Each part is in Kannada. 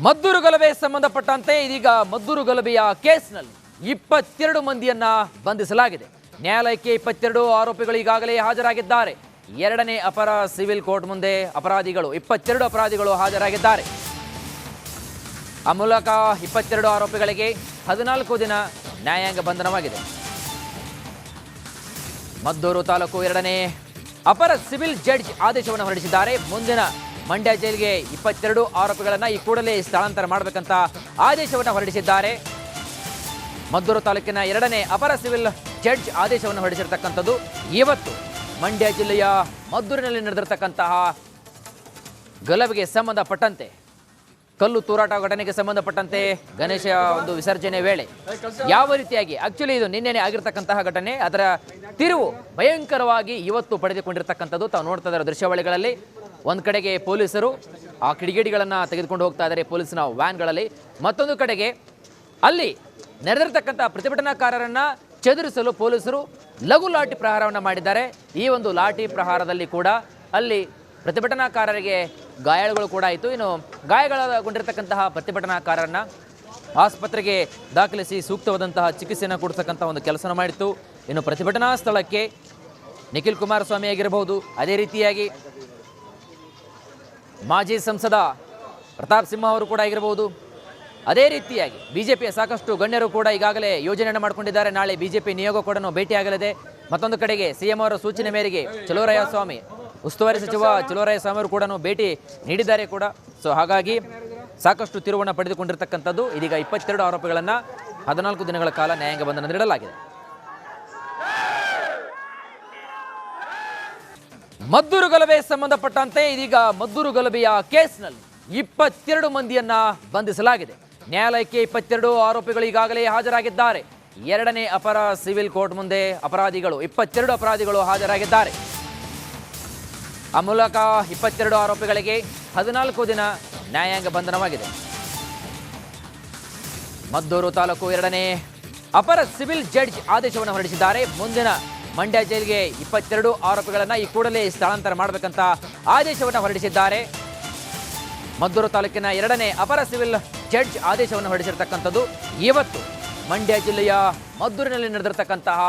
ಮದ್ದೂರು ಗಲಭೆ ಸಂಬಂಧಪಟ್ಟಂತೆ ಇದೀಗ ಮದ್ದೂರು ಗಲಭೆಯ ಕೇಸ್ನಲ್ಲಿ 22 ಮಂದಿಯನ್ನ ಬಂಧಿಸಲಾಗಿದೆ. ನ್ಯಾಯಾಲಯಕ್ಕೆ 22 ಆರೋಪಿಗಳು ಈಗಾಗಲೇ ಹಾಜರಾಗಿದ್ದಾರೆ. ಎರಡನೇ ಅಪರ ಸಿವಿಲ್ ಕೋರ್ಟ್ ಮುಂದೆ 22 ಅಪರಾಧಿಗಳು ಹಾಜರಾಗಿದ್ದಾರೆ. ಆ ಮೂಲಕ 22 ಆರೋಪಿಗಳಿಗೆ 14 ದಿನ ನ್ಯಾಯಾಂಗ ಬಂಧನವಾಗಿದೆ. ಮದ್ದೂರು ತಾಲೂಕು ಎರಡನೇ ಅಪರ ಸಿವಿಲ್ ಜಡ್ಜ್ ಆದೇಶವನ್ನು ಹೊರಡಿಸಿದ್ದಾರೆ. ಮುಂದಿನ ಮಂಡ್ಯ ಜೈಲಿಗೆ 22 ಆರೋಪಿಗಳನ್ನು ಈ ಕೂಡಲೇ ಸ್ಥಳಾಂತರ ಮಾಡಬೇಕಂತ ಆದೇಶವನ್ನು ಹೊರಡಿಸಿದ್ದಾರೆ. ಮದ್ದೂರು ತಾಲೂಕಿನ ಎರಡನೇ ಅಪರ ಸಿವಿಲ್ ಜಡ್ಜ್ ಆದೇಶವನ್ನು ಹೊರಡಿಸಿರ್ತಕ್ಕಂಥದ್ದು. ಇವತ್ತು ಮಂಡ್ಯ ಜಿಲ್ಲೆಯ ಮದ್ದೂರಿನಲ್ಲಿ ನಡೆದಿರತಕ್ಕಂತಹ ಗಲಭೆಗೆ ಸಂಬಂಧಪಟ್ಟಂತೆ, ಕಲ್ಲು ತೂರಾಟ ಘಟನೆಗೆ ಸಂಬಂಧಪಟ್ಟಂತೆ, ಗಣೇಶ ಒಂದು ವಿಸರ್ಜನೆ ವೇಳೆ ಯಾವ ರೀತಿಯಾಗಿ ಆಕ್ಚುಲಿ ಇದು ನಿನ್ನೆನೆ ಆಗಿರ್ತಕ್ಕಂತಹ ಘಟನೆ, ಅದರ ತಿರುವು ಭಯಂಕರವಾಗಿ ಇವತ್ತು ಪಡೆದುಕೊಂಡಿರ್ತಕ್ಕಂಥದ್ದು ತಾವು ನೋಡ್ತಾ ಇದ್ದಾರೆ ದೃಶ್ಯಾವಳಿಗಳಲ್ಲಿ. ಒಂದು ಕಡೆಗೆ ಪೊಲೀಸರು ಆ ಕಿಡಿಗೇಡಿಗಳನ್ನು ತೆಗೆದುಕೊಂಡು ಹೋಗ್ತಾ ಇದ್ದಾರೆ ಪೊಲೀಸಿನ ವ್ಯಾನ್ಗಳಲ್ಲಿ. ಮತ್ತೊಂದು ಕಡೆಗೆ ಅಲ್ಲಿ ನಡೆದಿರ್ತಕ್ಕಂಥ ಪ್ರತಿಭಟನಾಕಾರರನ್ನ ಚದುರಿಸಲು ಪೊಲೀಸರು ಲಘು ಲಾಠಿ ಪ್ರಹಾರವನ್ನು ಮಾಡಿದ್ದಾರೆ. ಈ ಒಂದು ಲಾಠಿ ಪ್ರಹಾರದಲ್ಲಿ ಕೂಡ ಅಲ್ಲಿ ಪ್ರತಿಭಟನಾಕಾರರಿಗೆ ಗಾಯಗಳು ಕೂಡ ಆಯಿತು. ಇನ್ನು ಗಾಯಗಳಗೊಂಡಿರ್ತಕ್ಕಂತಹ ಪ್ರತಿಭಟನಾಕಾರರನ್ನ ಆಸ್ಪತ್ರೆಗೆ ದಾಖಲಿಸಿ ಸೂಕ್ತವಾದಂತಹ ಚಿಕಿತ್ಸೆಯನ್ನು ಕೊಡಿಸ್ತಕ್ಕಂಥ ಒಂದು ಕೆಲಸ ಮಾಡಿತ್ತು. ಇನ್ನು ಪ್ರತಿಭಟನಾ ಸ್ಥಳಕ್ಕೆ ನಿಖಿಲ್ ಕುಮಾರಸ್ವಾಮಿ ಆಗಿರಬಹುದು, ಅದೇ ರೀತಿಯಾಗಿ ಮಾಜಿ ಸಂಸದ ಪ್ರತಾಪ್ ಸಿಂಹ ಅವರು ಕೂಡ ಆಗಿರಬಹುದು, ಅದೇ ರೀತಿಯಾಗಿ ಬಿಜೆಪಿಯ ಸಾಕಷ್ಟು ಗಣ್ಯರು ಕೂಡ ಈಗಾಗಲೇ ಯೋಜನೆಯನ್ನು ಮಾಡಿಕೊಂಡಿದ್ದಾರೆ. ನಾಳೆ ಬಿಜೆಪಿ ನಿಯೋಗ ಕೂಡ ಭೇಟಿಯಾಗಲಿದೆ. ಮತ್ತೊಂದು ಕಡೆಗೆ ಸಿಎಂ ಅವರ ಸೂಚನೆ ಮೇರೆಗೆ ಚಲುವರಾಯಸ್ವಾಮಿ, ಉಸ್ತುವಾರಿ ಸಚಿವ ಚಲುವರಾಯಸ್ವಾಮಿ ಅವರು ಕೂಡ ಭೇಟಿ ನೀಡಿದ್ದಾರೆ ಕೂಡ. ಸೊ ಹಾಗಾಗಿ ಸಾಕಷ್ಟು ತಿರುವನ್ನು ಪಡೆದುಕೊಂಡಿರ್ತಕ್ಕಂಥದ್ದು. ಇದೀಗ 22 ಆರೋಪಿಗಳನ್ನು 14 ದಿನಗಳ ಕಾಲ ನ್ಯಾಯಾಂಗ ಬಂಧನ ನೀಡಲಾಗಿದೆ. ಮದ್ದೂರು ಗಲಭೆ ಸಂಬಂಧಪಟ್ಟಂತೆ ಇದೀಗ ಮದ್ದೂರು ಗಲಭೆಯ ಕೇಸ್ನಲ್ಲಿ 22 ಮಂದಿಯನ್ನ ಬಂಧಿಸಲಾಗಿದೆ. ನ್ಯಾಯಾಲಯಕ್ಕೆ 22 ಆರೋಪಿಗಳು ಈಗಾಗಲೇ ಹಾಜರಾಗಿದ್ದಾರೆ. ಎರಡನೇ ಅಪರ ಸಿವಿಲ್ ಕೋರ್ಟ್ ಮುಂದೆ 22 ಅಪರಾಧಿಗಳು ಹಾಜರಾಗಿದ್ದಾರೆ. ಆ ಮೂಲಕ 22 ಆರೋಪಿಗಳಿಗೆ 14 ದಿನ ನ್ಯಾಯಾಂಗ ಬಂಧನವಾಗಿದೆ. ಮದ್ದೂರು ತಾಲೂಕು ಎರಡನೇ ಅಪರ ಸಿವಿಲ್ ಜಡ್ಜ್ ಆದೇಶವನ್ನು ಹೊರಡಿಸಿದ್ದಾರೆ. ಮುಂದಿನ ಮಂಡ್ಯ ಜೈಲಿಗೆ 22 ಆರೋಪಿಗಳನ್ನು ಈ ಕೂಡಲೇ ಸ್ಥಳಾಂತರ ಮಾಡಬೇಕಂತ ಆದೇಶವನ್ನು ಹೊರಡಿಸಿದ್ದಾರೆ. ಮದ್ದೂರು ತಾಲೂಕಿನ ಎರಡನೇ ಅಪರ ಸಿವಿಲ್ ಜಡ್ಜ್ ಆದೇಶವನ್ನು ಹೊರಡಿಸಿರ್ತಕ್ಕಂಥದ್ದು. ಇವತ್ತು ಮಂಡ್ಯ ಜಿಲ್ಲೆಯ ಮದ್ದೂರಿನಲ್ಲಿ ನಡೆದಿರತಕ್ಕಂತಹ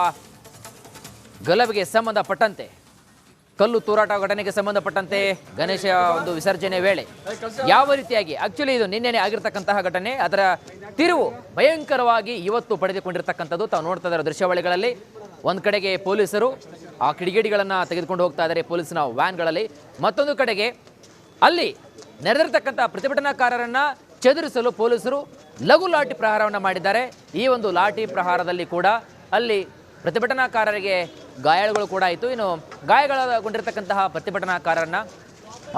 ಗಲಭೆಗೆ ಸಂಬಂಧಪಟ್ಟಂತೆ, ಕಲ್ಲು ತೂರಾಟ ಘಟನೆಗೆ ಸಂಬಂಧಪಟ್ಟಂತೆ, ಗಣೇಶ ಒಂದು ವಿಸರ್ಜನೆ ವೇಳೆ ಯಾವ ರೀತಿಯಾಗಿ ಆಕ್ಚುಲಿ ಇದು ನಿನ್ನೆನೆ ಆಗಿರ್ತಕ್ಕಂತಹ ಘಟನೆ, ಅದರ ತಿರುವು ಭಯಂಕರವಾಗಿ ಇವತ್ತು ಪಡೆದುಕೊಂಡಿರ್ತಕ್ಕಂಥದ್ದು ತಾವು ನೋಡ್ತಾ ಇದ್ದಾರೆ ದೃಶ್ಯಾವಳಿಗಳಲ್ಲಿ. ಒಂದು ಕಡೆಗೆ ಪೊಲೀಸರು ಆ ಕಿಡಿಗೇಡಿಗಳನ್ನು ತೆಗೆದುಕೊಂಡು ಹೋಗ್ತಾ ಇದ್ದಾರೆ ಪೊಲೀಸಿನ ವ್ಯಾನ್ಗಳಲ್ಲಿ. ಮತ್ತೊಂದು ಕಡೆಗೆ ಅಲ್ಲಿ ನಡೆದಿರ್ತಕ್ಕಂಥ ಪ್ರತಿಭಟನಾಕಾರರನ್ನ ಚದುರಿಸಲು ಪೊಲೀಸರು ಲಘು ಲಾಠಿ ಪ್ರಹಾರವನ್ನು ಮಾಡಿದ್ದಾರೆ. ಈ ಒಂದು ಲಾಠಿ ಪ್ರಹಾರದಲ್ಲಿ ಕೂಡ ಅಲ್ಲಿ ಪ್ರತಿಭಟನಾಕಾರರಿಗೆ ಗಾಯಗಳು ಕೂಡ ಆಯಿತು. ಇನ್ನು ಗಾಯಗಳಗೊಂಡಿರ್ತಕ್ಕಂತಹ ಪ್ರತಿಭಟನಾಕಾರರನ್ನ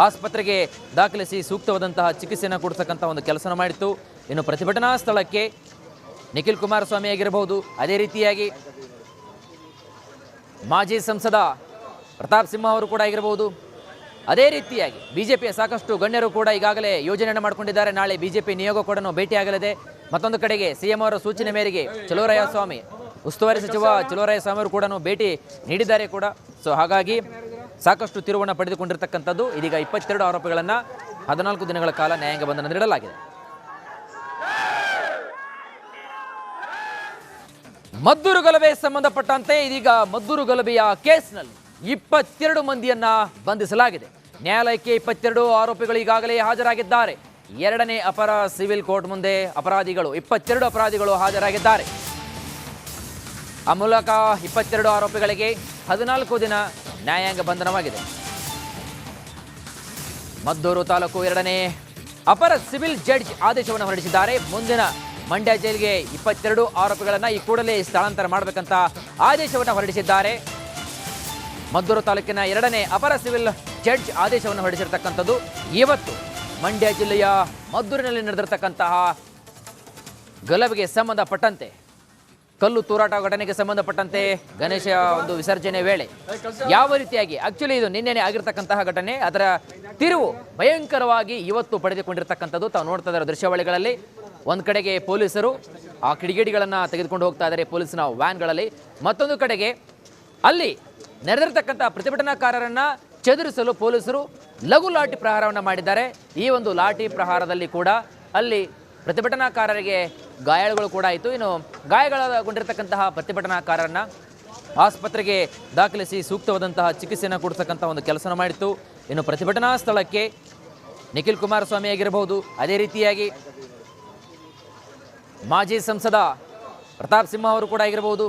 ಆಸ್ಪತ್ರೆಗೆ ದಾಖಲಿಸಿ ಸೂಕ್ತವಾದಂತಹ ಚಿಕಿತ್ಸೆಯನ್ನು ಕೊಡಿಸ್ತಕ್ಕಂಥ ಒಂದು ಕೆಲಸ ಮಾಡಿತ್ತು. ಇನ್ನು ಪ್ರತಿಭಟನಾ ಸ್ಥಳಕ್ಕೆ ನಿಖಿಲ್ ಕುಮಾರಸ್ವಾಮಿ ಆಗಿರಬಹುದು, ಅದೇ ರೀತಿಯಾಗಿ ಮಾಜಿ ಸಂಸದ ಪ್ರತಾಪ್ ಸಿಂಹ ಅವರು ಕೂಡ ಆಗಿರಬಹುದು, ಅದೇ ರೀತಿಯಾಗಿ ಬಿಜೆಪಿಯ ಸಾಕಷ್ಟು ಗಣ್ಯರು ಕೂಡ ಈಗಾಗಲೇ ಯೋಜನೆಯನ್ನು ಮಾಡಿಕೊಂಡಿದ್ದಾರೆ. ನಾಳೆ ಬಿಜೆಪಿ ನಿಯೋಗ ಕೂಡ ಭೇಟಿಯಾಗಲಿದೆ. ಮತ್ತೊಂದು ಕಡೆಗೆ ಸಿಎಂ ಅವರ ಸೂಚನೆ ಮೇರೆಗೆ ಚಲುವರಾಯಸ್ವಾಮಿ, ಉಸ್ತುವಾರಿ ಸಚಿವ ಚಲುವರಾಯಸ್ವಾಮಿ ಅವರು ಕೂಡ ಭೇಟಿ ನೀಡಿದ್ದಾರೆ ಕೂಡ. ಸೊ ಹಾಗಾಗಿ ಸಾಕಷ್ಟು ತಿರುವನ್ನು ಪಡೆದುಕೊಂಡಿರ್ತಕ್ಕಂಥದ್ದು. ಇದೀಗ 22 ಆರೋಪಿಗಳನ್ನು 14 ದಿನಗಳ ಕಾಲ ನ್ಯಾಯಾಂಗ ಬಂಧನ ನೀಡಲಾಗಿದೆ. ಮದ್ದೂರು ಗಲಭೆ ಸಂಬಂಧಪಟ್ಟಂತೆ ಇದೀಗ ಮದ್ದೂರು ಗಲಭೆಯ ಕೇಸ್ನಲ್ಲಿ 22 ಮಂದಿಯನ್ನ ಬಂಧಿಸಲಾಗಿದೆ. ನ್ಯಾಯಾಲಯಕ್ಕೆ 22 ಆರೋಪಿಗಳು ಈಗಾಗಲೇ ಹಾಜರಾಗಿದ್ದಾರೆ. ಎರಡನೇ ಅಪರ ಸಿವಿಲ್ ಕೋರ್ಟ್ ಮುಂದೆ 22 ಅಪರಾಧಿಗಳು ಹಾಜರಾಗಿದ್ದಾರೆ. ಆ ಮೂಲಕ 22 ಆರೋಪಿಗಳಿಗೆ 14 ದಿನ ನ್ಯಾಯಾಂಗ ಬಂಧನವಾಗಿದೆ. ಮದ್ದೂರು ತಾಲೂಕು ಎರಡನೇ ಅಪರ ಸಿವಿಲ್ ಜಡ್ಜ್ ಆದೇಶವನ್ನು ಹೊರಡಿಸಿದ್ದಾರೆ. ಮುಂದಿನ ಮಂಡ್ಯ ಜೈಲಿಗೆ 22 ಆರೋಪಿಗಳನ್ನು ಈ ಕೂಡಲೇ ಸ್ಥಳಾಂತರ ಮಾಡಬೇಕಂತ ಆದೇಶವನ್ನು ಹೊರಡಿಸಿದ್ದಾರೆ. ಮದ್ದೂರು ತಾಲೂಕಿನ ಎರಡನೇ ಅಪರ ಸಿವಿಲ್ ಜಡ್ಜ್ ಆದೇಶವನ್ನು ಹೊರಡಿಸಿರ್ತಕ್ಕಂಥದ್ದು. ಇವತ್ತು ಮಂಡ್ಯ ಜಿಲ್ಲೆಯ ಮದ್ದೂರಿನಲ್ಲಿ ನಡೆದಿರತಕ್ಕಂತಹ ಗಲಭೆಗೆ ಸಂಬಂಧಪಟ್ಟಂತೆ, ಕಲ್ಲು ತೂರಾಟ ಘಟನೆಗೆ ಸಂಬಂಧಪಟ್ಟಂತೆ, ಗಣೇಶ ಒಂದು ವಿಸರ್ಜನೆ ವೇಳೆ ಯಾವ ರೀತಿಯಾಗಿ ಆಕ್ಚುಲಿ ಇದು ನಿನ್ನೆನೆ ಆಗಿರ್ತಕ್ಕಂತಹ ಘಟನೆ, ಅದರ ತಿರುವು ಭಯಂಕರವಾಗಿ ಇವತ್ತು ಪಡೆದುಕೊಂಡಿರ್ತಕ್ಕಂಥದ್ದು ತಾವು ನೋಡ್ತಾ ಇದ್ದಾರೆ ದೃಶ್ಯಾವಳಿಗಳಲ್ಲಿ. ಒಂದು ಕಡೆಗೆ ಪೊಲೀಸರು ಆ ಕಿಡಿಗೇಡಿಗಳನ್ನು ತೆಗೆದುಕೊಂಡು ಹೋಗ್ತಾ ಇದ್ದಾರೆ ಪೊಲೀಸಿನ ವ್ಯಾನ್ಗಳಲ್ಲಿ. ಮತ್ತೊಂದು ಕಡೆಗೆ ಅಲ್ಲಿ ನಡೆದಿರತಕ್ಕಂಥ ಪ್ರತಿಭಟನಾಕಾರರನ್ನ ಚದುರಿಸಲು ಪೊಲೀಸರು ಲಘು ಲಾಠಿ ಪ್ರಹಾರವನ್ನು ಮಾಡಿದ್ದಾರೆ. ಈ ಒಂದು ಲಾಠಿ ಪ್ರಹಾರದಲ್ಲಿ ಕೂಡ ಅಲ್ಲಿ ಪ್ರತಿಭಟನಾಕಾರರಿಗೆ ಗಾಯಾಳುಗಳು ಕೂಡ ಆಯಿತು. ಇನ್ನು ಗಾಯಗಳಗೊಂಡಿರ್ತಕ್ಕಂತಹ ಪ್ರತಿಭಟನಾಕಾರರನ್ನ ಆಸ್ಪತ್ರೆಗೆ ದಾಖಲಿಸಿ ಸೂಕ್ತವಾದಂತಹ ಚಿಕಿತ್ಸೆಯನ್ನು ಕೊಡಿಸ್ತಕ್ಕಂಥ ಒಂದು ಕೆಲಸನ ಮಾಡಿತ್ತು. ಇನ್ನು ಪ್ರತಿಭಟನಾ ಸ್ಥಳಕ್ಕೆ ನಿಖಿಲ್ ಕುಮಾರಸ್ವಾಮಿ ಆಗಿರಬಹುದು, ಅದೇ ರೀತಿಯಾಗಿ ಮಾಜಿ ಸಂಸದ ಪ್ರತಾಪ್ ಸಿಂಹ ಅವರು ಕೂಡ ಆಗಿರಬಹುದು,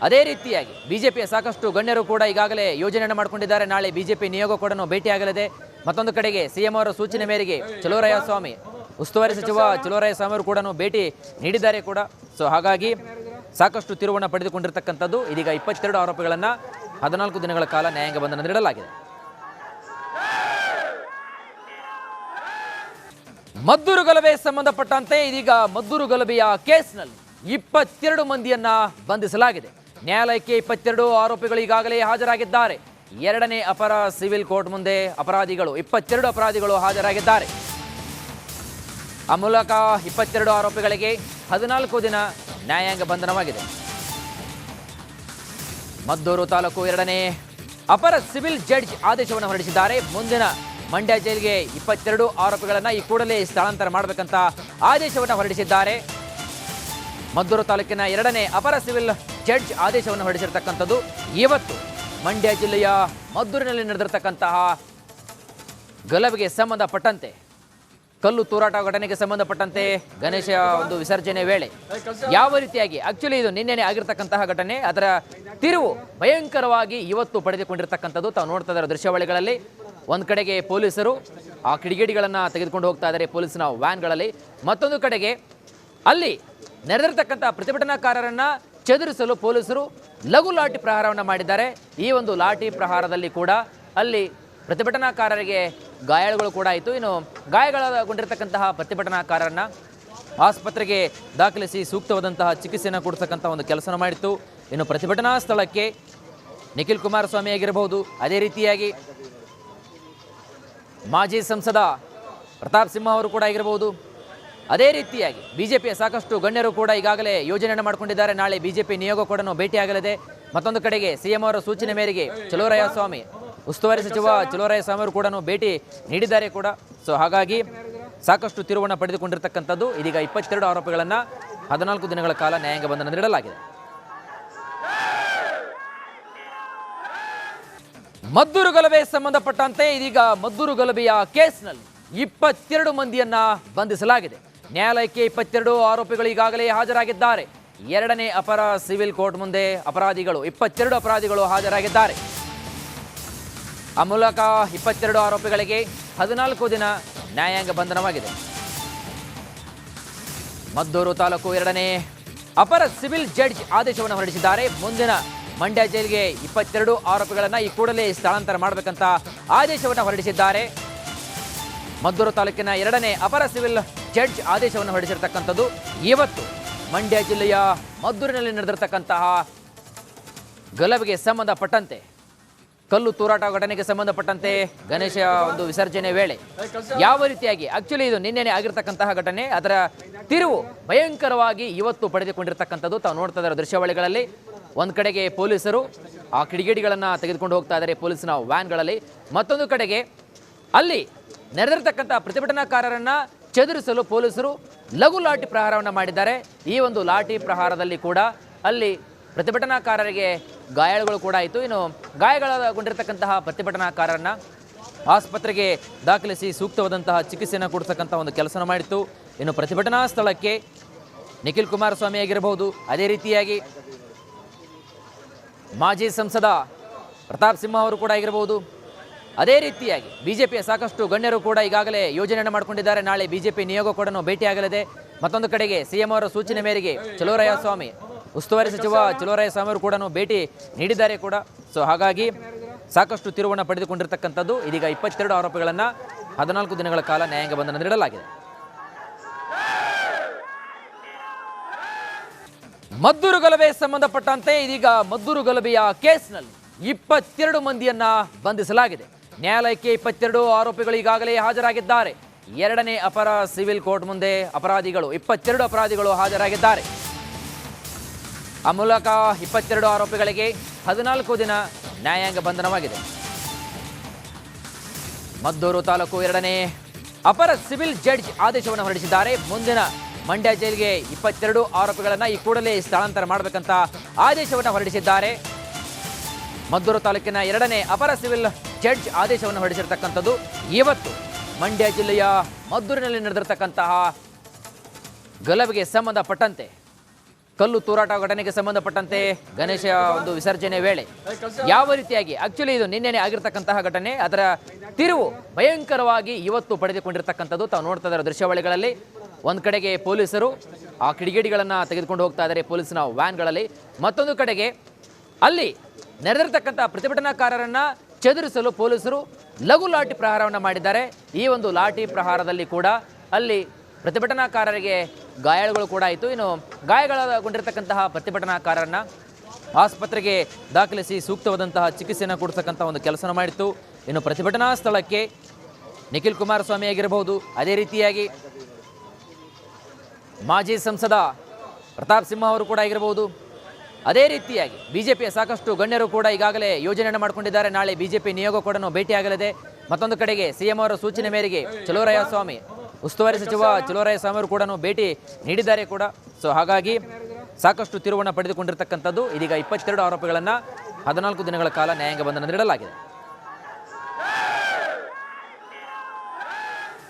ಅದೇ ರೀತಿಯಾಗಿ ಬಿಜೆಪಿಯ ಸಾಕಷ್ಟು ಗಣ್ಯರು ಕೂಡ ಈಗಾಗಲೇ ಯೋಜನೆಯನ್ನು ಮಾಡಿಕೊಂಡಿದ್ದಾರೆ. ನಾಳೆ ಬಿಜೆಪಿ ನಿಯೋಗ ಕೂಡ ಭೇಟಿಯಾಗಲಿದೆ. ಮತ್ತೊಂದು ಕಡೆಗೆ ಸಿಎಂ ಅವರ ಸೂಚನೆ ಮೇರೆಗೆ ಚಲುವರಾಯಸ್ವಾಮಿ ಉಸ್ತುವಾರಿ ಸಚಿವ ಚಲುವರಾಯಸ್ವಾಮಿ ಅವರು ಕೂಡ ಭೇಟಿ ನೀಡಿದ್ದಾರೆ ಕೂಡ. ಸೊ ಹಾಗಾಗಿ ಸಾಕಷ್ಟು ತಿರುವನ್ನು ಪಡೆದುಕೊಂಡಿರ್ತಕ್ಕಂಥದ್ದು. ಇದೀಗ 22 ಆರೋಪಿಗಳನ್ನು 14 ದಿನಗಳ ಕಾಲ ನ್ಯಾಯಾಂಗ ಬಂಧನ ನೀಡಲಾಗಿದೆ. ಮದ್ದೂರು ಗಲಭೆ ಸಂಬಂಧಪಟ್ಟಂತೆ ಇದೀಗ ಮದ್ದೂರು ಗಲಭೆಯ ಕೇಸ್ನಲ್ಲಿ 22 ಮಂದಿಯನ್ನ ಬಂಧಿಸಲಾಗಿದೆ. ನ್ಯಾಯಾಲಯಕ್ಕೆ 22 ಆರೋಪಿಗಳು ಈಗಾಗಲೇ ಹಾಜರಾಗಿದ್ದಾರೆ. ಎರಡನೇ ಅಪರ ಸಿವಿಲ್ ಕೋರ್ಟ್ ಮುಂದೆ ಅಪರಾಧಿಗಳು 22 ಅಪರಾಧಿಗಳು ಹಾಜರಾಗಿದ್ದಾರೆ. ಆ ಮೂಲಕ 22 ಆರೋಪಿಗಳಿಗೆ 14 ದಿನ ನ್ಯಾಯಾಂಗ ಬಂಧನವಾಗಿದೆ. ಮದ್ದೂರು ತಾಲೂಕು ಎರಡನೇ ಅಪರ ಸಿವಿಲ್ ಜಡ್ಜ್ ಆದೇಶವನ್ನು ಹೊರಡಿಸಿದ್ದಾರೆ. ಮುಂದಿನ ಮಂಡ್ಯ ಜೈಲಿಗೆ 22 ಆರೋಪಿಗಳನ್ನು ಈ ಕೂಡಲೇ ಸ್ಥಳಾಂತರ ಮಾಡಬೇಕಂತ ಆದೇಶವನ್ನು ಹೊರಡಿಸಿದ್ದಾರೆ. ಮದ್ದೂರು ತಾಲೂಕಿನ ಎರಡನೇ ಅಪರ ಸಿವಿಲ್ ಜಡ್ಜ್ ಆದೇಶವನ್ನು ಹೊರಡಿಸಿರ್ತಕ್ಕಂಥದ್ದು. ಇವತ್ತು ಮಂಡ್ಯ ಜಿಲ್ಲೆಯ ಮದ್ದೂರಿನಲ್ಲಿ ನಡೆದಿರತಕ್ಕಂತಹ ಗಲಭೆಗೆ ಸಂಬಂಧಪಟ್ಟಂತೆ, ಕಲ್ಲು ತೂರಾಟ ಘಟನೆಗೆ ಸಂಬಂಧಪಟ್ಟಂತೆ, ಗಣೇಶ ಒಂದು ವಿಸರ್ಜನೆ ವೇಳೆ ಯಾವ ರೀತಿಯಾಗಿ ಆಕ್ಚುಲಿ ಇದು ನಿನ್ನೆನೆ ಆಗಿರ್ತಕ್ಕಂತಹ ಘಟನೆ, ಅದರ ತಿರುವು ಭಯಂಕರವಾಗಿ ಇವತ್ತು ಪಡೆದುಕೊಂಡಿರ್ತಕ್ಕಂಥದ್ದು ತಾವು ನೋಡ್ತಾ ಇದ್ದಾರೆ ದೃಶ್ಯಾವಳಿಗಳಲ್ಲಿ. ಒಂದು ಕಡೆಗೆ ಪೊಲೀಸರು ಆ ಕಿಡಿಗೇಡಿಗಳನ್ನು ತೆಗೆದುಕೊಂಡು ಹೋಗ್ತಾ ಇದ್ದಾರೆ ಪೊಲೀಸ್ನ ವ್ಯಾನ್ಗಳಲ್ಲಿ. ಮತ್ತೊಂದು ಕಡೆಗೆ ಅಲ್ಲಿ ನೆರೆದಿರ್ತಕ್ಕಂಥ ಪ್ರತಿಭಟನಾಕಾರರನ್ನ ಚದುರಿಸಲು ಪೊಲೀಸರು ಲಘು ಲಾಠಿ ಪ್ರಹಾರವನ್ನು ಮಾಡಿದ್ದಾರೆ. ಈ ಒಂದು ಲಾಠಿ ಪ್ರಹಾರದಲ್ಲಿ ಕೂಡ ಅಲ್ಲಿ ಪ್ರತಿಭಟನಾಕಾರರಿಗೆ ಗಾಯಾಳುಗಳು ಕೂಡ ಆಯಿತು. ಇನ್ನು ಗಾಯಗಳಗೊಂಡಿರ್ತಕ್ಕಂತಹ ಪ್ರತಿಭಟನಾಕಾರರನ್ನ ಆಸ್ಪತ್ರೆಗೆ ದಾಖಲಿಸಿ ಸೂಕ್ತವಾದಂತಹ ಚಿಕಿತ್ಸೆಯನ್ನು ಕೊಡಿಸ್ತಕ್ಕಂಥ ಒಂದು ಕೆಲಸನ ಮಾಡಿತ್ತು. ಇನ್ನು ಪ್ರತಿಭಟನಾ ಸ್ಥಳಕ್ಕೆ ನಿಖಿಲ್ ಕುಮಾರಸ್ವಾಮಿ ಆಗಿರಬಹುದು, ಅದೇ ರೀತಿಯಾಗಿ ಮಾಜಿ ಸಂಸದ ಪ್ರತಾಪ್ ಸಿಂಹ ಅವರು ಕೂಡ ಆಗಿರಬಹುದು, ಅದೇ ರೀತಿಯಾಗಿ ಬಿಜೆಪಿಯ ಸಾಕಷ್ಟು ಗಣ್ಯರು ಕೂಡ ಈಗಾಗಲೇ ಯೋಜನೆಯನ್ನು ಮಾಡಿಕೊಂಡಿದ್ದಾರೆ. ನಾಳೆ ಬಿಜೆಪಿ ನಿಯೋಗ ಕೂಡ ಭೇಟಿಯಾಗಲಿದೆ. ಮತ್ತೊಂದು ಕಡೆಗೆ ಸಿಎಂ ಅವರ ಸೂಚನೆ ಮೇರೆಗೆ ಚಲುವರಾಯಸ್ವಾಮಿ ಉಸ್ತುವಾರಿ ಸಚಿವ ಚಲುವರಾಯಸ್ವಾಮಿ ಅವರು ಕೂಡ ಭೇಟಿ ನೀಡಿದ್ದಾರೆ ಕೂಡ. ಸೊ ಹಾಗಾಗಿ ಸಾಕಷ್ಟು ತಿರುವನ್ನು ಪಡೆದುಕೊಂಡಿರ್ತಕ್ಕಂಥದ್ದು. ಇದೀಗ 22 ಆರೋಪಿಗಳನ್ನು 14 ದಿನಗಳ ಕಾಲ ನ್ಯಾಯಾಂಗ ಬಂಧನ ನೀಡಲಾಗಿದೆ. ಮದ್ದೂರು ಗಲಭೆ ಸಂಬಂಧಪಟ್ಟಂತೆ ಇದೀಗ ಮದ್ದೂರು ಗಲಭೆಯ ಕೇಸ್ನಲ್ಲಿ 22 ಮಂದಿಯನ್ನ ಬಂಧಿಸಲಾಗಿದೆ. ನ್ಯಾಯಾಲಯಕ್ಕೆ 22 ಆರೋಪಿಗಳು ಈಗಾಗಲೇ ಹಾಜರಾಗಿದ್ದಾರೆ. ಎರಡನೇ ಅಪರ ಸಿವಿಲ್ ಕೋರ್ಟ್ ಮುಂದೆ ಅಪರಾಧಿಗಳು 22 ಅಪರಾಧಿಗಳು ಹಾಜರಾಗಿದ್ದಾರೆ. ಆ ಮೂಲಕ 22 ಆರೋಪಿಗಳಿಗೆ 14 ದಿನ ನ್ಯಾಯಾಂಗ ಬಂಧನವಾಗಿದೆ. ಮದ್ದೂರು ತಾಲೂಕು ಎರಡನೇ ಅಪರ ಸಿವಿಲ್ ಜಡ್ಜ್ ಆದೇಶವನ್ನು ಹೊರಡಿಸಿದ್ದಾರೆ. ಮುಂದಿನ ಮಂಡ್ಯ ಜೈಲಿಗೆ 22 ಆರೋಪಿಗಳನ್ನು ಈ ಕೂಡಲೇ ಸ್ಥಳಾಂತರ ಮಾಡಬೇಕಂತ ಆದೇಶವನ್ನು ಹೊರಡಿಸಿದ್ದಾರೆ. ಮದ್ದೂರು ತಾಲೂಕಿನ ಎರಡನೇ ಅಪರ ಸಿವಿಲ್ ಜಡ್ಜ್ ಆದೇಶವನ್ನು ಹೊರಡಿಸಿರ್ತಕ್ಕಂಥದ್ದು. ಇವತ್ತು ಮಂಡ್ಯ ಜಿಲ್ಲೆಯ ಮದ್ದೂರಿನಲ್ಲಿ ನಡೆದಿರತಕ್ಕಂತಹ ಗಲಭೆಗೆ ಸಂಬಂಧಪಟ್ಟಂತೆ, ಕಲ್ಲು ತೂರಾಟ ಘಟನೆಗೆ ಸಂಬಂಧಪಟ್ಟಂತೆ, ಗಣೇಶ ಒಂದು ವಿಸರ್ಜನೆ ವೇಳೆ ಯಾವ ರೀತಿಯಾಗಿ ಆಕ್ಚುಲಿ ಇದು ನಿನ್ನೆನೆ ಆಗಿರ್ತಕ್ಕಂತಹ ಘಟನೆ, ಅದರ ತಿರುವು ಭಯಂಕರವಾಗಿ ಇವತ್ತು ಪಡೆದುಕೊಂಡಿರ್ತಕ್ಕಂಥದ್ದು ತಾವು ನೋಡ್ತಾ ಇದ್ದಾರೆ ದೃಶ್ಯಾವಳಿಗಳಲ್ಲಿ. ಒಂದು ಕಡೆಗೆ ಪೊಲೀಸರು ಆ ಕಿಡಿಗೇಡಿಗಳನ್ನು ತೆಗೆದುಕೊಂಡು ಹೋಗ್ತಾ ಇದ್ದಾರೆ ಪೊಲೀಸ್ನ ವ್ಯಾನ್ಗಳಲ್ಲಿ. ಮತ್ತೊಂದು ಕಡೆಗೆ ಅಲ್ಲಿ ನೆರೆದಿರ್ತಕ್ಕಂಥ ಪ್ರತಿಭಟನಾಕಾರರನ್ನ ಚದುರಿಸಲು ಪೊಲೀಸರು ಲಘು ಲಾಠಿ ಪ್ರಹಾರವನ್ನು ಮಾಡಿದ್ದಾರೆ. ಈ ಒಂದು ಲಾಠಿ ಪ್ರಹಾರದಲ್ಲಿ ಕೂಡ ಅಲ್ಲಿ ಪ್ರತಿಭಟನಾಕಾರರಿಗೆ ಗಾಯಾಳುಗಳು ಕೂಡ ಆಯಿತು. ಇನ್ನು ಗಾಯಗಳಗೊಂಡಿರ್ತಕ್ಕಂತಹ ಪ್ರತಿಭಟನಾಕಾರರನ್ನ ಆಸ್ಪತ್ರೆಗೆ ದಾಖಲಿಸಿ ಸೂಕ್ತವಾದಂತಹ ಚಿಕಿತ್ಸೆಯನ್ನು ಕೊಡಿಸ್ತಕ್ಕಂಥ ಒಂದು ಕೆಲಸನ ಮಾಡಿತ್ತು. ಇನ್ನು ಪ್ರತಿಭಟನಾ ಸ್ಥಳಕ್ಕೆ ನಿಖಿಲ್ ಕುಮಾರಸ್ವಾಮಿ ಆಗಿರಬಹುದು, ಅದೇ ರೀತಿಯಾಗಿ ಮಾಜಿ ಸಂಸದ ಪ್ರತಾಪ್ ಸಿಂಹ ಅವರು ಕೂಡ ಆಗಿರಬಹುದು, ಅದೇ ರೀತಿಯಾಗಿ ಬಿಜೆಪಿಯ ಸಾಕಷ್ಟು ಗಣ್ಯರು ಕೂಡ ಈಗಾಗಲೇ ಯೋಜನೆಯನ್ನು ಮಾಡಿಕೊಂಡಿದ್ದಾರೆ. ನಾಳೆ ಬಿಜೆಪಿ ನಿಯೋಗ ಕೂಡ ಭೇಟಿಯಾಗಲಿದೆ. ಮತ್ತೊಂದು ಕಡೆಗೆ ಸಿಎಂ ಅವರ ಸೂಚನೆ ಮೇರೆಗೆ ಚಲುವರಾಯಸ್ವಾಮಿ ಉಸ್ತುವಾರಿ ಸಚಿವ ಚಲುವರಾಯಸ್ವಾಮಿ ಅವರು ಕೂಡ ಭೇಟಿ ನೀಡಿದ್ದಾರೆ ಕೂಡ. ಸೊ ಹಾಗಾಗಿ ಸಾಕಷ್ಟು ತಿರುವನ್ನು ಪಡೆದುಕೊಂಡಿರ್ತಕ್ಕಂಥದ್ದು. ಇದೀಗ 22 ಆರೋಪಿಗಳನ್ನು 14 ದಿನಗಳ ಕಾಲ ನ್ಯಾಯಾಂಗ ಬಂಧನ ನೀಡಲಾಗಿದೆ. ಮದ್ದೂರು ಗಲಭೆ ಸಂಬಂಧಪಟ್ಟಂತೆ ಇದೀಗ ಮದ್ದೂರು ಗಲಭೆಯ ಕೇಸ್ನಲ್ಲಿ 22 ಮಂದಿಯನ್ನ ಬಂಧಿಸಲಾಗಿದೆ. ನ್ಯಾಯಾಲಯಕ್ಕೆ 22 ಆರೋಪಿಗಳು ಈಗಾಗಲೇ ಹಾಜರಾಗಿದ್ದಾರೆ. ಎರಡನೇ ಅಪರ ಸಿವಿಲ್ ಕೋರ್ಟ್ ಮುಂದೆ ಅಪರಾಧಿಗಳು 22 ಅಪರಾಧಿಗಳು ಹಾಜರಾಗಿದ್ದಾರೆ. ಆ ಮೂಲಕ 22 ಆರೋಪಿಗಳಿಗೆ 14 ದಿನ ನ್ಯಾಯಾಂಗ ಬಂಧನವಾಗಿದೆ. ಮದ್ದೂರು ತಾಲೂಕು ಎರಡನೇ ಅಪರ ಸಿವಿಲ್ ಜಡ್ಜ್ ಆದೇಶವನ್ನು ಹೊರಡಿಸಿದ್ದಾರೆ. ಮುಂದಿನ ಮಂಡ್ಯ ಜೈಲಿಗೆ 22 ಆರೋಪಿಗಳನ್ನು ಈ ಕೂಡಲೇ ಸ್ಥಳಾಂತರ ಮಾಡಬೇಕಂತ ಆದೇಶವನ್ನು ಹೊರಡಿಸಿದ್ದಾರೆ. ಮದ್ದೂರು ತಾಲೂಕಿನ 2ನೇ ಅಪರ ಸಿವಿಲ್ ಜಡ್ಜ್ ಆದೇಶವನ್ನು ಹೊರಡಿಸಿರ್ತಕ್ಕಂಥದ್ದು. ಇವತ್ತು ಮಂಡ್ಯ ಜಿಲ್ಲೆಯ ಮದ್ದೂರಿನಲ್ಲಿ ನಡೆದಿರತಕ್ಕಂತಹ ಗಲಭೆಗೆ ಸಂಬಂಧಪಟ್ಟಂತೆ, ಕಲ್ಲು ತೂರಾಟ ಘಟನೆಗೆ ಸಂಬಂಧಪಟ್ಟಂತೆ, ಗಣೇಶ ಒಂದು ವಿಸರ್ಜನೆ ವೇಳೆ ಯಾವ ರೀತಿಯಾಗಿ ಆಕ್ಚುಲಿ ಇದು ನಿನ್ನೆನೆ ಆಗಿರ್ತಕ್ಕಂತಹ ಘಟನೆ, ಅದರ ತಿರುವು ಭಯಂಕರವಾಗಿ ಇವತ್ತು ಪಡೆದುಕೊಂಡಿರ್ತಕ್ಕಂಥದ್ದು ತಾವು ನೋಡ್ತಾ ಇದ್ದಾರೆ ದೃಶ್ಯಾವಳಿಗಳಲ್ಲಿ. ಒಂದು ಕಡೆಗೆ ಪೊಲೀಸರು ಆ ಕಿಡಿಗೇಡಿಗಳನ್ನು ತೆಗೆದುಕೊಂಡು ಹೋಗ್ತಾ ಇದ್ದಾರೆ ಪೊಲೀಸ್ನ ವ್ಯಾನ್ಗಳಲ್ಲಿ. ಮತ್ತೊಂದು ಕಡೆಗೆ ಅಲ್ಲಿ ನೆರೆದಿರ್ತಕ್ಕಂಥ ಪ್ರತಿಭಟನಾಕಾರರನ್ನ ಚದುರಿಸಲು ಪೊಲೀಸರು ಲಘು ಲಾಠಿ ಪ್ರಹಾರವನ್ನು ಮಾಡಿದ್ದಾರೆ. ಈ ಒಂದು ಲಾಠಿ ಪ್ರಹಾರದಲ್ಲಿ ಕೂಡ ಅಲ್ಲಿ ಪ್ರತಿಭಟನಾಕಾರರಿಗೆ ಗಾಯಗಳು ಕೂಡ ಆಯಿತು. ಇನ್ನು ಗಾಯಗಳಗೊಂಡಿರ್ತಕ್ಕಂತಹ ಪ್ರತಿಭಟನಾಕಾರರನ್ನ ಆಸ್ಪತ್ರೆಗೆ ದಾಖಲಿಸಿ ಸೂಕ್ತವಾದಂತಹ ಚಿಕಿತ್ಸೆಯನ್ನು ಕೊಡಿಸ್ತಕ್ಕಂಥ ಒಂದು ಕೆಲಸ ಮಾಡಿತ್ತು. ಇನ್ನು ಪ್ರತಿಭಟನಾ ಸ್ಥಳಕ್ಕೆ ನಿಖಿಲ್ ಕುಮಾರಸ್ವಾಮಿ ಆಗಿರಬಹುದು, ಅದೇ ರೀತಿಯಾಗಿ ಮಾಜಿ ಸಂಸದ ಪ್ರತಾಪ್ ಸಿಂಹ ಅವರು ಕೂಡ ಆಗಿರಬಹುದು, ಅದೇ ರೀತಿಯಾಗಿ ಬಿಜೆಪಿಯ ಸಾಕಷ್ಟು ಗಣ್ಯರು ಕೂಡ ಈಗಾಗಲೇ ಯೋಜನೆಯನ್ನು ಮಾಡಿಕೊಂಡಿದ್ದಾರೆ. ನಾಳೆ ಬಿಜೆಪಿ ನಿಯೋಗ ಕೂಡ ಭೇಟಿಯಾಗಲಿದೆ. ಮತ್ತೊಂದು ಕಡೆಗೆ ಸಿಎಂ ಅವರ ಸೂಚನೆ ಮೇರೆಗೆ ಚಲುವರಾಯಸ್ವಾಮಿ, ಉಸ್ತುವಾರಿ ಸಚಿವ ಚಲುವರಾಯಸ್ವಾಮಿ ಅವರು ಕೂಡ ಭೇಟಿ ನೀಡಿದ್ದಾರೆ ಕೂಡ. ಸೊ ಹಾಗಾಗಿ ಸಾಕಷ್ಟು ತಿರುವನ್ನು ಪಡೆದುಕೊಂಡಿರ್ತಕ್ಕಂಥದ್ದು. ಇದೀಗ 22 ಆರೋಪಿಗಳನ್ನು 14 ದಿನಗಳ ಕಾಲ ನ್ಯಾಯಾಂಗ ಬಂಧನ ನೀಡಲಾಗಿದೆ.